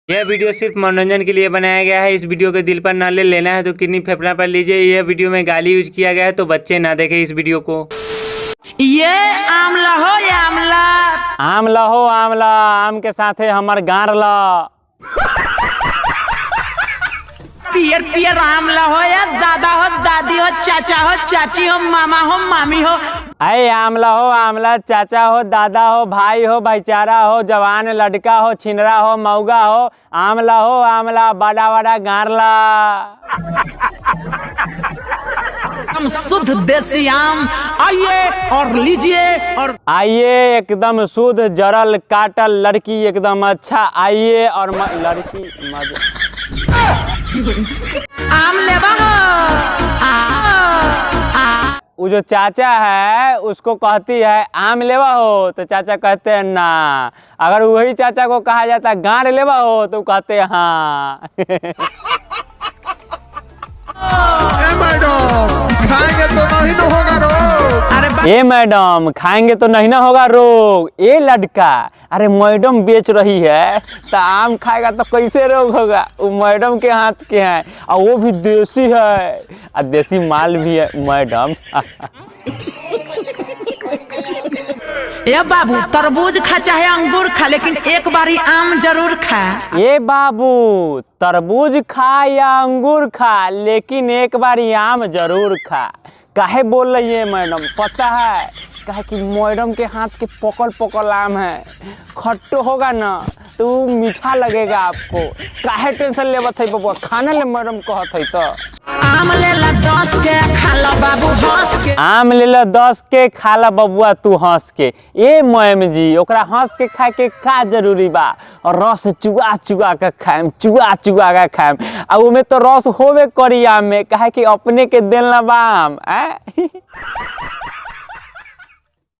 यह वीडियो सिर्फ मनोरंजन के लिए बनाया गया है। इस वीडियो को दिल पर न ले लेना है तो किडनी फेफड़ा पर लीजिए। यह वीडियो में गाली यूज किया गया है तो बच्चे ना देखें इस वीडियो को। ये आमला हो या आमला आमला हो आमला, आम के साथे हमर गार ला। पियर पियर आमला हो या दादा हो दादी हो चाचा हो चाची हो मामा हो मामी हो। अरे आमला हो आमला, चाचा हो दादा हो भाई हो भाईचारा हो जवान लड़का हो छिनरा हो मऊगा हो। आमला हो आमला, बड़ा बड़ा गारला। हम शुद्ध देसी आम, आइए और लीजिए। और आइए एकदम शुद्ध जरल काटल लड़की एकदम अच्छा। आइए और लड़की आम लेबा वो जो चाचा है उसको कहती है आम लेवा हो तो चाचा कहते हैं ना। अगर वही चाचा को कहा जाता है गांड लेवा हो तो कहते हैं हाँ। अरे मैडम खाएंगे तो नहीं ना होगा रोग। ये लड़का अरे मैडम बेच रही है तो आम खाएगा तो कैसे रोग होगा। वो मैडम के हाथ के हैं और वो भी देसी है और देसी माल भी है मैडम। ये बाबू तरबूज खा चाहे अंगूर खा, लेकिन एक बारी आम जरूर खा। ये बाबू तरबूज खा या अंगूर खा लेकिन एक बार आम जरूर खा। काहे बोल रही है मैडम, पता है काहे कि मैडम के हाथ के पकल पकल आम है। खट्टो होगा ना तो मीठा लगेगा आपको। काहे टेंशन लेवत है बबुआ, खाना ले मैडम कहत है तो। आम लेला 10 के खा ला बाबू हंस के। आम ले ला 10 के खा ला बबुआ तू हंस के। ए मैम जी ओकरा हंस के खाए के का जरूरी बा। और रस चुआ चुआ के खाएम, चुआ चुआ के खाएम। आ उमे तो रस होबे करी आम में, काहे कि अपने के देला बा आम।